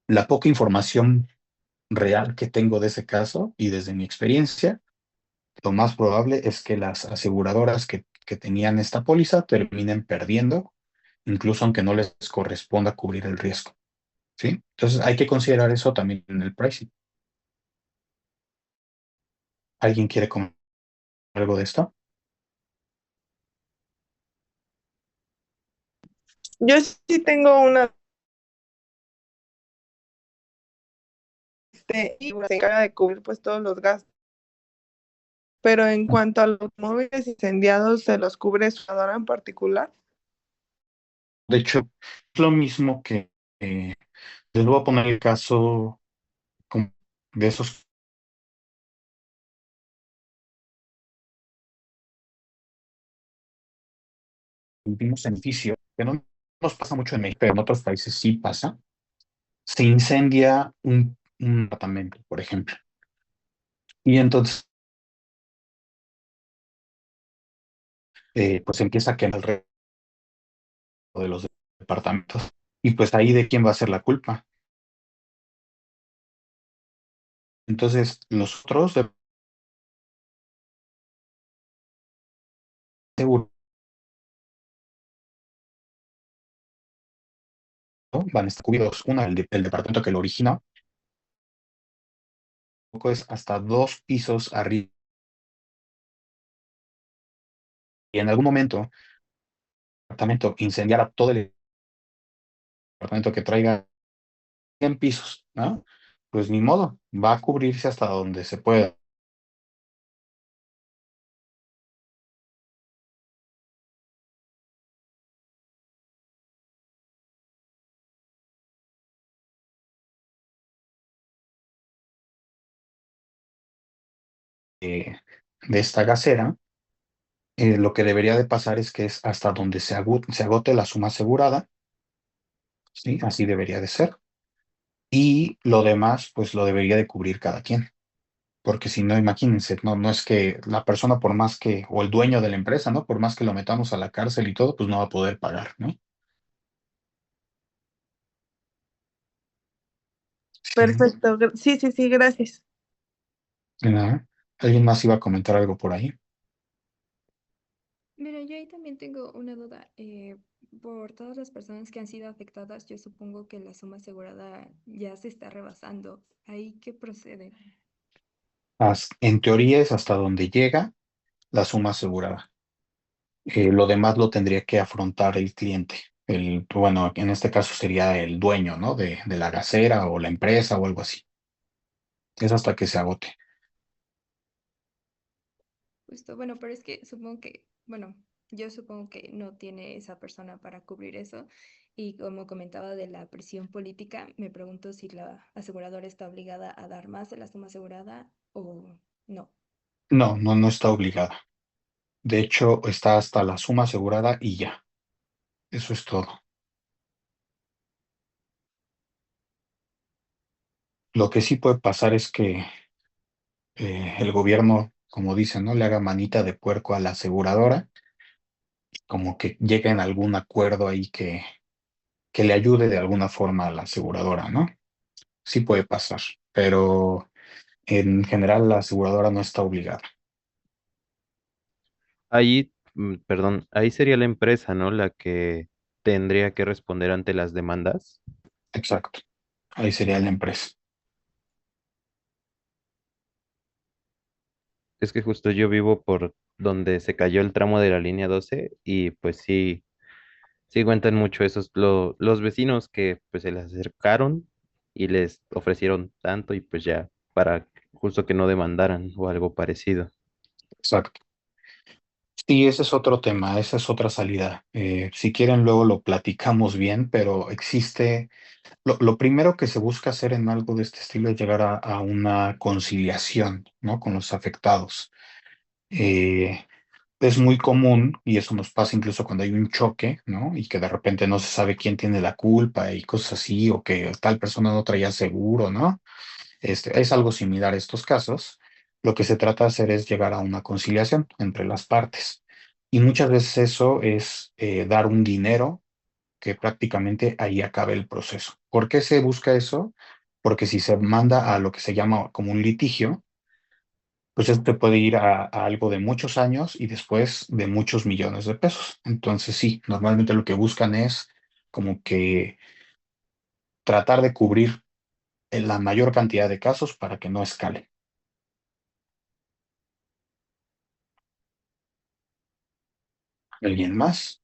la poca información real que tengo de ese caso y desde mi experiencia, lo más probable es que las aseguradoras que tenían esta póliza terminen perdiendo incluso aunque no les corresponda cubrir el riesgo, ¿sí? Entonces hay que considerar eso también en el pricing. ¿Alguien quiere comentar algo de esto? Yo sí tengo una, y se encarga de cubrir pues todos los gastos, pero en cuanto a los automóviles incendiados, ¿se los cubre su aseguradora en particular? De hecho, es lo mismo que les voy a poner el caso de esos últimos beneficios, que no nos pasa mucho en México, pero en otros países sí pasa. Se incendia un apartamento, por ejemplo, y entonces pues empieza a quemar alrededor de los departamentos. Y pues ahí de quién va a ser la culpa. Entonces, los otros de seguro van a estar cubiertos. Una, el departamento que lo origina, poco es hasta 2 pisos arriba. Y en algún momento, el departamento incendiara todo el departamento que traiga 100 pisos, ¿no? Pues ni modo, va a cubrirse hasta donde se pueda. De esta gasera, lo que debería de pasar es que es hasta donde se agote la suma asegurada, ¿sí? Así debería de ser. Y lo demás, pues lo debería de cubrir cada quien. Porque si no, imagínense, no es que la persona por más que, o el dueño de la empresa, ¿no? Por más que lo metamos a la cárcel y todo, pues no va a poder pagar, ¿no? Sí, Perfecto, sí, sí, sí, gracias. de nada. ¿Alguien más iba a comentar algo por ahí? Mira, yo ahí también tengo una duda. Por todas las personas que han sido afectadas, yo supongo que la suma asegurada ya se está rebasando. ¿Ahí qué procede? En teoría es hasta donde llega la suma asegurada. Lo demás lo tendría que afrontar el cliente. Bueno, en este caso sería el dueño, ¿no? De la gasera o la empresa o algo así. Es hasta que se agote. Justo, bueno, pero es que supongo que, bueno, yo supongo que no tiene esa persona para cubrir eso. Y como comentaba de la presión política, me pregunto si la aseguradora está obligada a dar más de la suma asegurada o no. No está obligada. De hecho, está hasta la suma asegurada y ya. Eso es todo. Lo que sí puede pasar es que el gobierno, como dicen, ¿no? Le haga manita de puerco a la aseguradora, como que llegue en algún acuerdo ahí que le ayude de alguna forma a la aseguradora, ¿no? Sí puede pasar, pero en general la aseguradora no está obligada. Ahí, perdón, ahí sería la empresa, ¿no? La que tendría que responder ante las demandas. Exacto. Ahí sería la empresa. Es que justo yo vivo por donde se cayó el tramo de la línea 12 y pues sí, sí cuentan mucho esos, los vecinos que pues se les acercaron y les ofrecieron tanto y pues ya para justo que no demandaran o algo parecido. Exacto. Sí, ese es otro tema, esa es otra salida. Si quieren, luego lo platicamos bien, pero existe. Lo primero que se busca hacer en algo de este estilo es llegar a una conciliación, ¿no? Con los afectados. Eh, es muy común, y eso nos pasa incluso cuando hay un choque, ¿no? Y que de repente no se sabe quién tiene la culpa y cosas así, o que tal persona no traía seguro, ¿no? Es algo similar a estos casos. Lo que se trata de hacer es llegar a una conciliación entre las partes. Y muchas veces eso es dar un dinero que prácticamente ahí acabe el proceso. ¿Por qué se busca eso? Porque si se manda a lo que se llama como un litigio, pues esto te puede ir a algo de muchos años y después de muchos millones de pesos. Entonces sí, normalmente lo que buscan es como que tratar de cubrir la mayor cantidad de casos para que no escale. ¿Alguien más?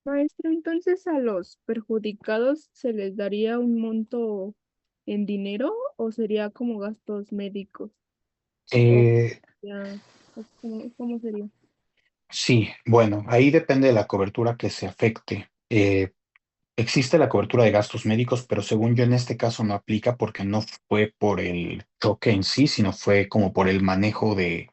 Maestra, entonces a los perjudicados se les daría un monto en dinero o sería como gastos médicos o Eh, ya, o cómo sería? sí, bueno, ahí depende de la cobertura que se afecte. Existe la cobertura de gastos médicos, pero según yo en este caso no aplica porque no fue por el choque en sí, sino fue como por el manejo de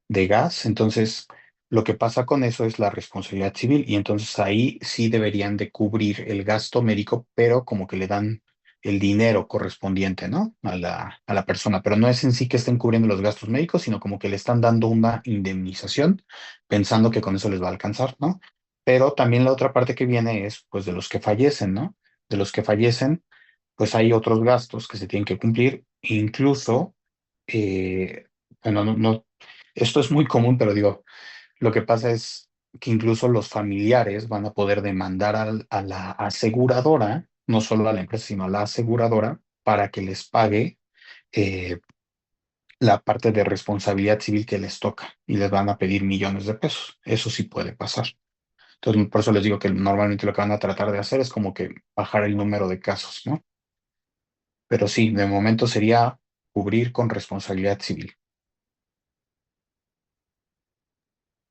gas. Entonces, lo que pasa con eso es la responsabilidad civil y entonces ahí sí deberían de cubrir el gasto médico, pero como que le dan el dinero correspondiente, ¿no? A la persona, pero no es en sí que estén cubriendo los gastos médicos, sino como que le están dando una indemnización pensando que con eso les va a alcanzar, ¿no? Pero también la otra parte que viene es pues de los que fallecen, ¿no? De los que fallecen, pues hay otros gastos que se tienen que cumplir, incluso, eh, bueno, esto es muy común, pero digo, lo que pasa es que incluso los familiares van a poder demandar a la aseguradora, no solo a la empresa, sino a la aseguradora, para que les pague eh, la parte de responsabilidad civil que les toca y les van a pedir millones de pesos. Eso sí puede pasar. Entonces, por eso les digo que normalmente lo que van a tratar de hacer es como que bajar el número de casos, ¿no? Pero sí, de momento sería cubrir con responsabilidad civil.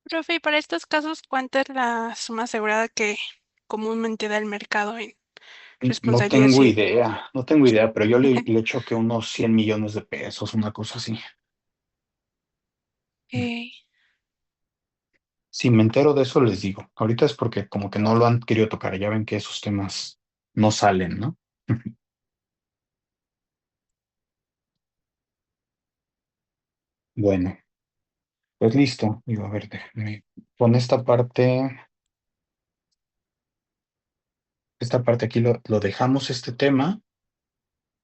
Profe, y para estos casos, ¿cuánta es la suma asegurada que comúnmente da el mercado en No responsabilidad tengo civil? idea, no tengo idea, pero yo le echo que unos 100 millones de pesos, una cosa así. Ok. Si me entero de eso, les digo. Ahorita es porque como que no lo han querido tocar. Ya ven que esos temas no salen, ¿no? Bueno, pues listo. Digo, a ver, déjame. Con esta parte aquí lo dejamos, este tema.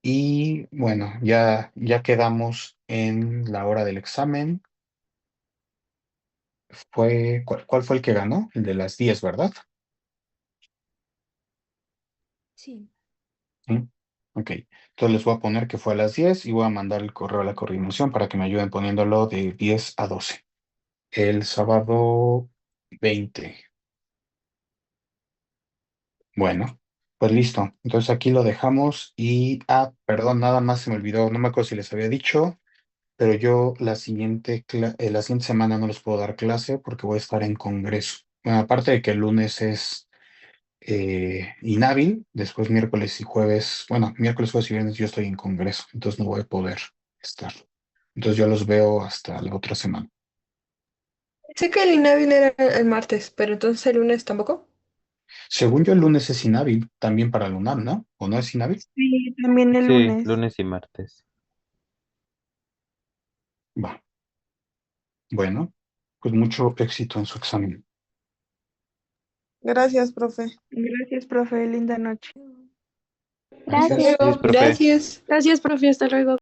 Y bueno, ya quedamos en la hora del examen. ¿Cuál fue el que ganó? El de las 10, ¿verdad? Sí. ¿Sí? Ok. Entonces les voy a poner que fue a las 10 y voy a mandar el correo a la coordinación para que me ayuden poniéndolo de 10 a 12. El sábado 20. Bueno, pues listo. Entonces aquí lo dejamos y, perdón, nada más se me olvidó, no me acuerdo si les había dicho, pero yo la siguiente semana no les puedo dar clase porque voy a estar en congreso. Bueno, aparte de que el lunes es inhábil, después miércoles y jueves, bueno, miércoles, jueves y viernes yo estoy en congreso, entonces no voy a poder estar. Entonces yo los veo hasta la otra semana. Sé que el inhábil era el martes, pero entonces el lunes tampoco. Según yo, el lunes es inhábil también para la UNAM, ¿no? ¿O no es inhábil? Sí, también el Sí, lunes. lunes y martes. Va. Bueno, pues mucho éxito en su examen. Gracias, profe. Gracias, profe. Linda noche. Gracias. Hasta luego. Gracias, profe. Gracias. Gracias, profe, hasta luego.